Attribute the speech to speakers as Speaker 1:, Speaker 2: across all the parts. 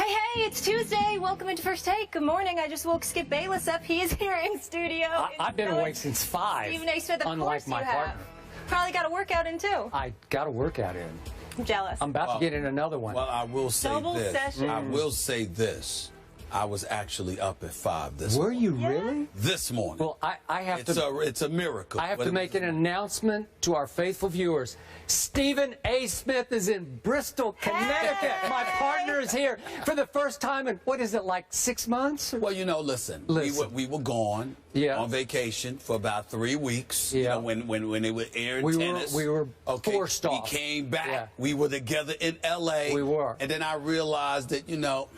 Speaker 1: Hey, it's Tuesday. Welcome into First Take. Good morning. I just woke Skip Bayless up. He is here in studio.
Speaker 2: I've been awake since 5.
Speaker 1: Stephen A. Smith, of
Speaker 2: unlike
Speaker 1: course
Speaker 2: my
Speaker 1: you
Speaker 2: partner.
Speaker 1: have. Probably got a workout in, too.
Speaker 2: I got a workout in.
Speaker 1: I'm jealous.
Speaker 2: I'm about to get in another one.
Speaker 3: Well, I will say
Speaker 1: Double
Speaker 3: this.
Speaker 1: session.
Speaker 3: I will say this. I was actually up at 5 this
Speaker 2: Were
Speaker 3: morning.
Speaker 2: you really?
Speaker 3: This morning.
Speaker 2: Well, I have
Speaker 3: It's a miracle.
Speaker 2: I have to make an announcement to our faithful viewers. Stephen A. Smith is in Bristol, Connecticut.
Speaker 1: Hey!
Speaker 2: My partner is here for the first time in, what is it, like 6 months?
Speaker 3: Well, you know, listen. We were gone on vacation for about 3 weeks.
Speaker 2: Yeah.
Speaker 3: You know, when they were airing tennis.
Speaker 2: We were forced off.
Speaker 3: We came back.
Speaker 2: Yeah.
Speaker 3: We were together in L.A.
Speaker 2: We were.
Speaker 3: And then I realized that, you know,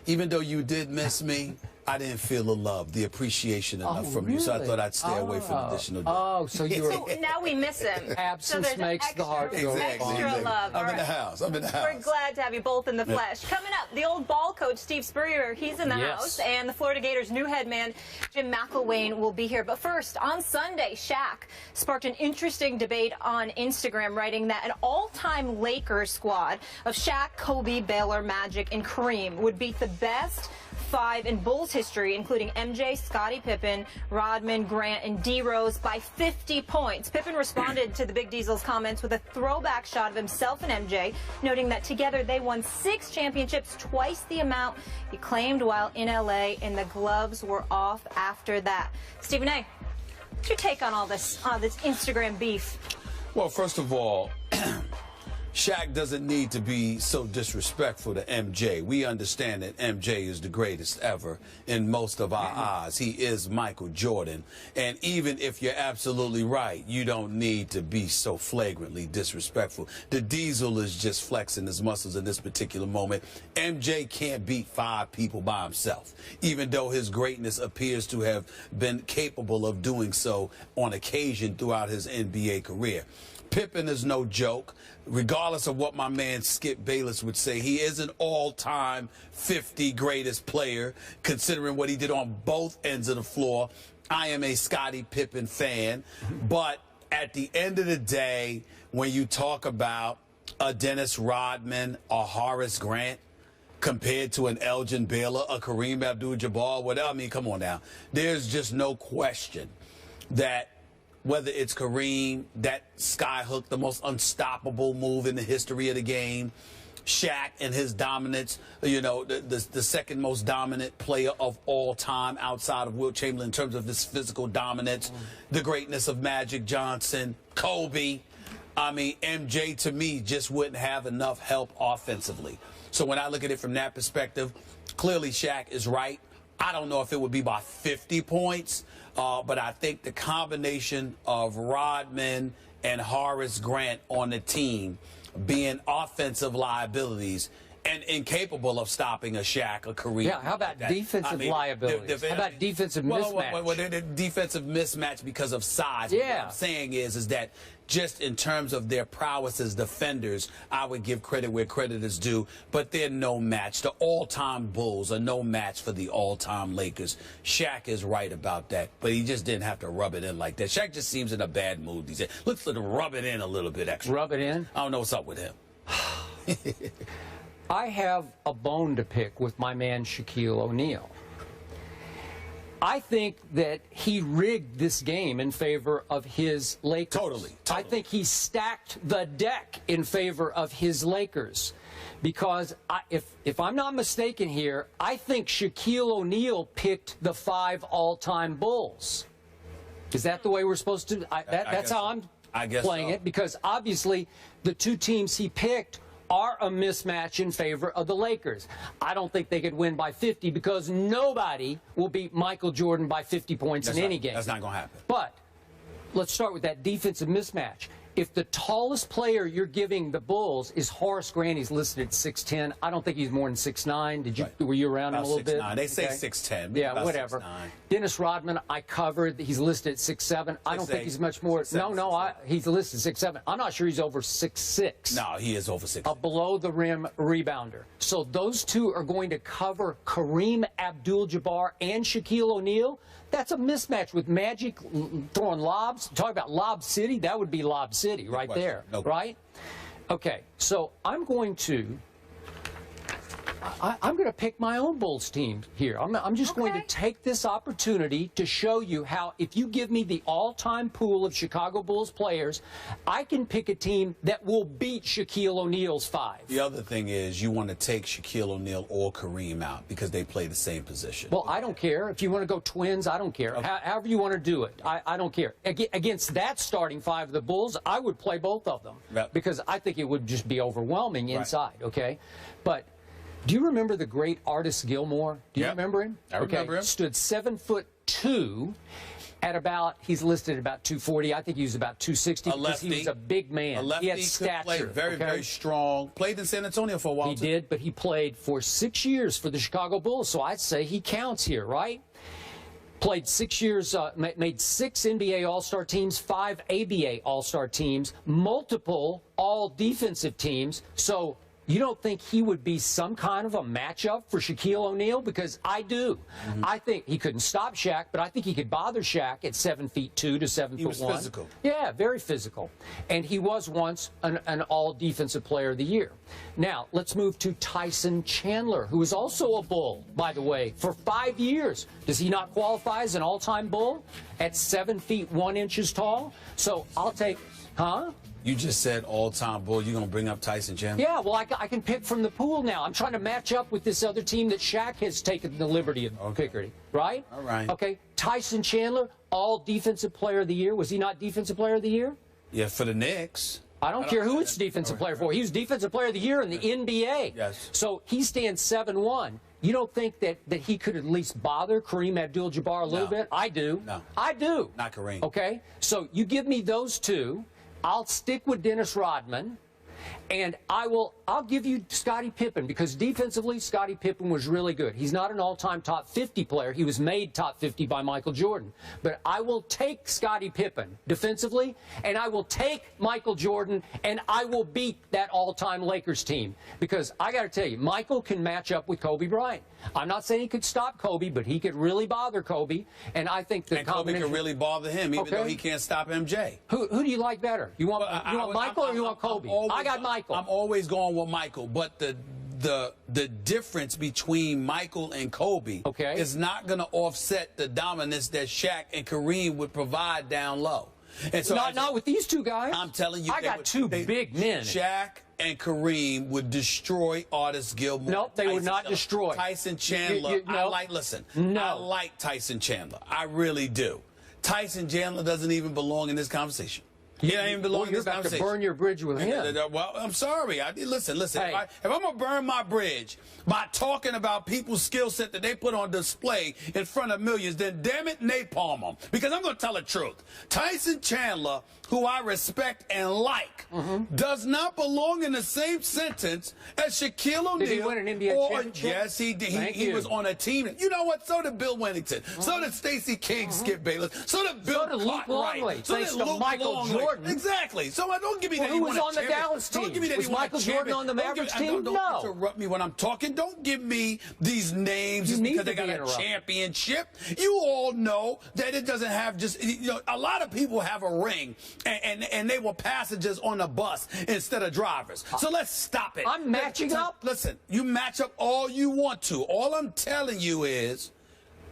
Speaker 3: even though you did miss me, I didn't feel the love, the appreciation enough from you, so I thought I'd stay away for an additional day.
Speaker 2: Oh, so you were...
Speaker 1: So now we miss him.
Speaker 2: Absence
Speaker 1: so
Speaker 2: makes the heart go
Speaker 1: extra love.
Speaker 3: I'm in the house. I'm in the house.
Speaker 1: We're glad to have you both in the flesh. Coming up, the old ball coach, Steve Spurrier, he's in the house, and the Florida Gators' new head man, Jim McElwain, will be here. But first, on Sunday, Shaq sparked an interesting debate on Instagram, writing that an all-time Lakers squad of Shaq, Kobe, Baylor, Magic, and Kareem would beat the best 5 in Bulls history, including MJ, Scottie Pippen, Rodman, Grant, and D. Rose by 50 points. Pippen responded to the Big Diesel's comments with a throwback shot of himself and MJ, noting that together they won 6 championships, twice the amount he claimed while in L.A., and the gloves were off after that. Stephen A., what's your take on all this Instagram beef?
Speaker 3: Well, first of all, Shaq doesn't need to be so disrespectful to MJ. We understand that MJ is the greatest ever in most of our eyes. He is Michael Jordan. And even if you're absolutely right, you don't need to be so flagrantly disrespectful. The Diesel is just flexing his muscles in this particular moment. MJ can't beat 5 people by himself, even though his greatness appears to have been capable of doing so on occasion throughout his NBA career. Pippen is no joke. Regardless of what my man Skip Bayless would say, he is an all-time 50 greatest player, considering what he did on both ends of the floor. I am a Scottie Pippen fan, but at the end of the day, when you talk about a Dennis Rodman or Horace Grant compared to an Elgin Baylor, a Kareem Abdul-Jabbar, whatever, I mean, come on now. There's just no question that whether it's Kareem, that skyhook, the most unstoppable move in the history of the game, Shaq and his dominance, you know, the second most dominant player of all time outside of Wilt Chamberlain in terms of his physical dominance, the greatness of Magic Johnson, Kobe. I mean, MJ, to me, just wouldn't have enough help offensively. So when I look at it from that perspective, clearly Shaq is right. I don't know if it would be by 50 points, but I think the combination of Rodman and Horace Grant on the team being offensive liabilities and incapable of stopping a Shaq, a Kareem.
Speaker 2: Yeah, how about defensive liabilities? How about defensive mismatch?
Speaker 3: Well, defensive mismatch because of size.
Speaker 2: Yeah.
Speaker 3: What I'm saying is that just in terms of their prowess as defenders, I would give credit where credit is due, but they're no match. The all-time Bulls are no match for the all-time Lakers. Shaq is right about that, but he just didn't have to rub it in like that. Shaq just seems in a bad mood these days. Let's let him rub it in a little bit extra.
Speaker 2: Rub it in?
Speaker 3: I don't know what's up with him.
Speaker 2: I have a bone to pick with my man Shaquille O'Neal. I think that he rigged this game in favor of his Lakers.
Speaker 3: Totally.
Speaker 2: I think he stacked the deck in favor of his Lakers. Because if I'm not mistaken here, I think Shaquille O'Neal picked the 5 all-time Bulls. Is that the way we're supposed to? That's how I'm playing it. Because obviously the 2 teams he picked are a mismatch in favor of the Lakers. I don't think they could win by 50 because nobody will beat Michael Jordan by 50 points in any game.
Speaker 3: That's not going to happen.
Speaker 2: But let's start with that defensive mismatch. If the tallest player you're giving the Bulls is Horace Grant, he's listed at 6'10". I don't think he's more than 6'9". Were you around him a little bit?
Speaker 3: 6'9". They say 6'10".
Speaker 2: Yeah, whatever.
Speaker 3: 6'9".
Speaker 2: Dennis Rodman, I covered. He's listed at 6'7". I don't think he's much more. He's listed 6'7". I'm not sure he's over 6'6".
Speaker 3: No, he is over 6'6".
Speaker 2: A below-the-rim rebounder. So those 2 are going to cover Kareem Abdul-Jabbar and Shaquille O'Neal. That's a mismatch with Magic throwing lobs. Talk about Lob City. That would be Lob City right there, right? Okay, so I'm going to I'm going to pick my own Bulls team here. I'm just going to take this opportunity to show you how, if you give me the all-time pool of Chicago Bulls players, I can pick a team that will beat Shaquille O'Neal's 5.
Speaker 3: The other thing is you want to take Shaquille O'Neal or Kareem out because they play the same position.
Speaker 2: Well, I don't care. If you want to go twins, I don't care.
Speaker 3: Okay.
Speaker 2: However you want to do it, I don't care. Against that starting 5 of the Bulls, I would play both of them because I think it would just be overwhelming inside, okay? But do you remember the great Artis Gilmore? Do you remember him?
Speaker 3: I remember him.
Speaker 2: Stood 7'2" at about, he's listed at about 240. I think he was about 260 because he was a big man.
Speaker 3: A lefty,
Speaker 2: he had stature.
Speaker 3: Very, very strong. Played in San Antonio for a while.
Speaker 2: He did, but he played for 6 years for the Chicago Bulls, so I'd say he counts here, right? Played 6 years, made 6 NBA All-Star teams, 5 ABA All-Star teams, multiple all-defensive teams. So you don't think he would be some kind of a matchup for Shaquille O'Neal? Because I do. I think he couldn't stop Shaq, but I think he could bother Shaq at 7'2" to 7'1".
Speaker 3: He was physical.
Speaker 2: Yeah, very physical. And he was once an all-defensive player of the year. Now, let's move to Tyson Chandler, who is also a Bull, by the way, for 5 years. Does he not qualify as an all-time Bull at 7 feet 1 inches tall? So I'll take,
Speaker 3: You just said all-time Bull. You're going to bring up Tyson Chandler?
Speaker 2: Yeah, well, I can pick from the pool now. I'm trying to match up with this other team that Shaq has taken the liberty of picking, right?
Speaker 3: All right.
Speaker 2: Okay, Tyson Chandler, all Defensive Player of the Year. Was he not Defensive Player of the Year?
Speaker 3: Yeah, for the Knicks.
Speaker 2: I don't care who it's Defensive Player for. He was Defensive Player of the Year in the NBA.
Speaker 3: Yes.
Speaker 2: So he stands 7'1". You don't think that he could at least bother Kareem Abdul-Jabbar a little bit? I do.
Speaker 3: No.
Speaker 2: I do.
Speaker 3: Not Kareem.
Speaker 2: Okay, so you give me those two. I'll stick with Dennis Rodman, and I'll give you Scottie Pippen, because defensively, Scottie Pippen was really good. He's not an all-time top 50 player. He was made top 50 by Michael Jordan. But I will take Scottie Pippen defensively, and I will take Michael Jordan, and I will beat that all-time Lakers team. Because I got to tell you, Michael can match up with Kobe Bryant. I'm not saying he could stop Kobe, but he could really bother Kobe. And I think the
Speaker 3: Kobe could really bother him, even though he can't stop MJ.
Speaker 2: Who do you like better? You want Michael or you want Kobe? I got Michael.
Speaker 3: I'm always going with Michael, but the difference between Michael and Kobe is not going to offset the dominance that Shaq and Kareem would provide down low. And so
Speaker 2: not with these two guys.
Speaker 3: I'm telling you,
Speaker 2: I got two big men.
Speaker 3: Shaq and Kareem would destroy Artis Gilmore.
Speaker 2: Nope, they would not destroy.
Speaker 3: Tyson Chandler. I like Tyson Chandler. I really do. Tyson Chandler doesn't even belong in this conversation. He doesn't even belong in this conversation.
Speaker 2: You're about to burn your bridge with him.
Speaker 3: Well, I'm sorry. Listen.
Speaker 2: Hey.
Speaker 3: If I'm going to burn my bridge by talking about people's skill set that they put on display in front of millions, then damn it, napalm them. Because I'm going to tell the truth. Tyson Chandler, who I respect and like, does not belong in the same sentence as Shaquille O'Neal.
Speaker 2: Did he win an NBA championship?
Speaker 3: Yes, he did. He was on a team. You know what? So did Bill Wennington. So did Stacey King, Skip Bayless. So did Bill
Speaker 2: Luke Longley.
Speaker 3: So did Luke
Speaker 2: Michael Jordan.
Speaker 3: Exactly. So don't give me that.
Speaker 2: Who was on the Dallas team? Was Michael Jordan on the Mavericks team?
Speaker 3: Don't interrupt me when I'm talking. Don't give me these names just because they got a championship. You all know that it doesn't have just, a lot of people have a ring and they were passengers on a bus instead of drivers. So let's stop it.
Speaker 2: I'm matching up.
Speaker 3: Listen, you match up all you want to. All I'm telling you is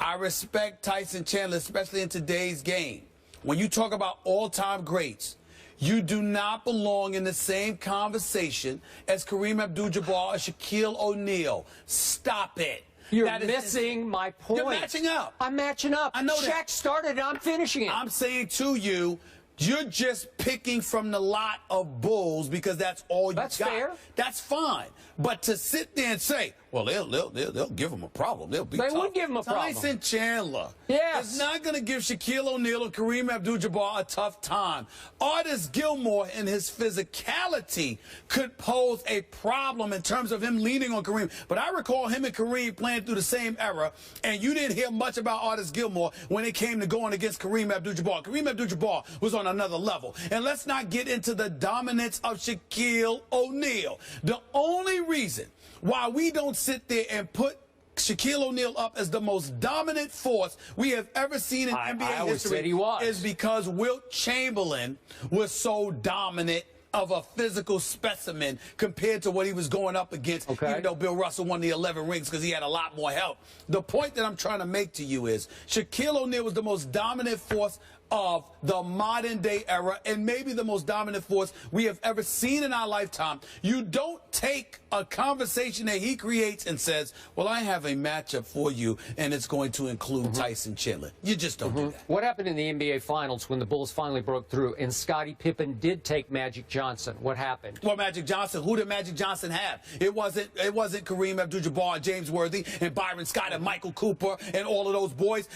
Speaker 3: I respect Tyson Chandler, especially in today's game. When you talk about all-time greats, you do not belong in the same conversation as Kareem Abdul-Jabbar or Shaquille O'Neal. Stop it.
Speaker 2: You're missing my point.
Speaker 3: You're matching up.
Speaker 2: I'm matching up.
Speaker 3: I know
Speaker 2: Shaq started and I'm finishing it.
Speaker 3: I'm saying to you, you're just picking from the lot of Bulls because that's all you got.
Speaker 2: That's fair.
Speaker 3: That's fine. But to sit there and say, well, they'll give him a problem. They
Speaker 2: would give him a problem.
Speaker 3: Tyson Chandler is not going to give Shaquille O'Neal or Kareem Abdul-Jabbar a tough time. Artis Gilmore and his physicality could pose a problem in terms of him leaning on Kareem. But I recall him and Kareem playing through the same era, and you didn't hear much about Artis Gilmore when it came to going against Kareem Abdul-Jabbar. Kareem Abdul-Jabbar was on another level. And let's not get into the dominance of Shaquille O'Neal. The only reason why we don't sit there and put Shaquille O'Neal up as the most dominant force we have ever seen in NBA history
Speaker 2: said he was.
Speaker 3: is because Wilt Chamberlain was so dominant of a physical specimen compared to what he was going up against, even though Bill Russell won the 11 rings because he had a lot more help. The point that I'm trying to make to you is Shaquille O'Neal was the most dominant force of the modern day era and maybe the most dominant force we have ever seen in our lifetime. You don't take a conversation that he creates and says, well, I have a matchup for you and it's going to include Tyson Chandler. You just don't do that.
Speaker 2: What happened in the NBA Finals when the Bulls finally broke through and Scottie Pippen did take Magic Johnson? What happened?
Speaker 3: Well, Magic Johnson, who did Magic Johnson have? It wasn't Kareem Abdul-Jabbar, James Worthy, and Byron Scott and Michael Cooper and all of those boys.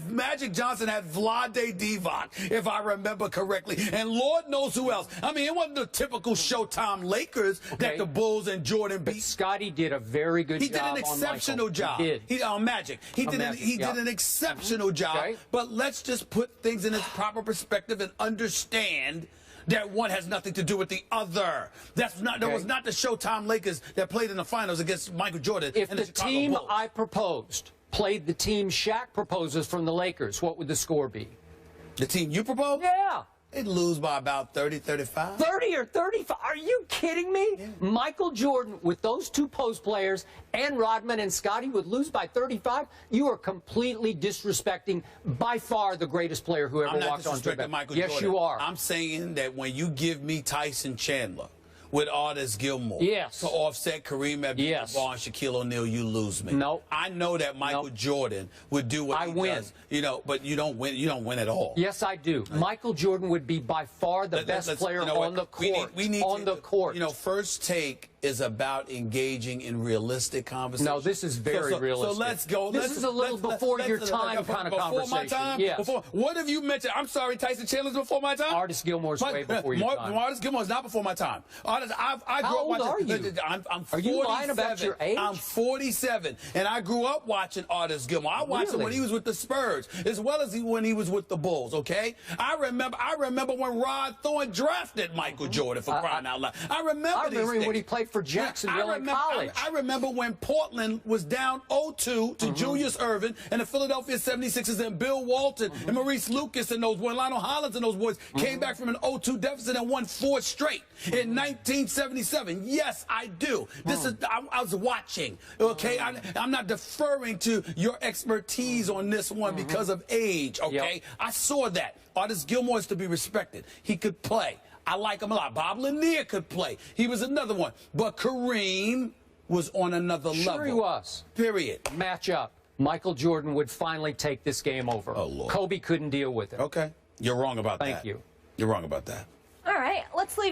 Speaker 3: Magic Johnson had Vlade Divac, if I remember correctly, and Lord knows who else. I mean, it wasn't the typical Showtime Lakers that the Bulls and Jordan beat.
Speaker 2: But Scottie did a very good job.
Speaker 3: He did an exceptional job.
Speaker 2: He did.
Speaker 3: On Magic. He did an exceptional job.
Speaker 2: Okay.
Speaker 3: But let's just put things in its proper perspective and understand that one has nothing to do with the other. That was not the Showtime Lakers that played in the finals against Michael Jordan.
Speaker 2: If
Speaker 3: and
Speaker 2: the
Speaker 3: Chicago
Speaker 2: team
Speaker 3: Bulls.
Speaker 2: I proposed played the team Shaq proposes from the Lakers, what would the score be?
Speaker 3: The team you proposed?
Speaker 2: Yeah.
Speaker 3: They'd lose by about 30, 35.
Speaker 2: 30 or 35? Are you kidding me? Yeah. Michael Jordan, with those two post players, and Rodman and Scottie would lose by 35? You are completely disrespecting by far the greatest player who ever walked on
Speaker 3: track. Michael
Speaker 2: Yes,
Speaker 3: Jordan.
Speaker 2: you are.
Speaker 3: I'm saying that when you give me Tyson Chandler with Artis Gilmore to offset Kareem Abdul-Jabbar and Shaquille O'Neal, you lose me.
Speaker 2: No.
Speaker 3: I know that Michael Jordan would do what he does. You know, but you don't win. You don't win at all.
Speaker 2: Yes, I do. Right. Michael Jordan would be by far the best player on the court.
Speaker 3: We need
Speaker 2: on the court.
Speaker 3: You know, First Take is about engaging in realistic conversation.
Speaker 2: No, this is very realistic.
Speaker 3: So let's go.
Speaker 2: This is a little before your time kind of conversation.
Speaker 3: Before my time?
Speaker 2: Yes.
Speaker 3: What have you mentioned? I'm sorry, Tyson Chandler's before my time?
Speaker 2: Artis Gilmore's way before your time.
Speaker 3: Artis Gilmore's not before my time.
Speaker 2: How old are you?
Speaker 3: I'm 47.
Speaker 2: Are you lying about your age?
Speaker 3: I'm 47, and I grew up watching Artis Gilmore. I watched him when he was with the Spurs, as well as when he was with the Bulls, okay? I remember when Rod Thorne drafted Michael Jordan, for crying out loud. I remember
Speaker 2: when he played for Jacksonville in college.
Speaker 3: I remember when Portland was down 0-2 to Julius Erving and the Philadelphia 76ers and Bill Walton and Maurice Lucas and those boys, Lionel Hollins and those boys came back from an 0-2 deficit and won 4 straight in 1977. Yes, I do. This is I was watching. Okay, I'm not deferring to your expertise on this one because of age. Okay, I saw that. Artis Gilmore is to be respected. He could play. I like him a lot. Bob Lanier could play. He was another one. But Kareem was on another level.
Speaker 2: Sure he was.
Speaker 3: Period.
Speaker 2: Match up. Michael Jordan would finally take this game over.
Speaker 3: Oh, Lord.
Speaker 2: Kobe couldn't deal with it.
Speaker 3: Okay. You're wrong about that.
Speaker 2: Thank you.
Speaker 3: You're wrong about that.
Speaker 1: All right. Let's leave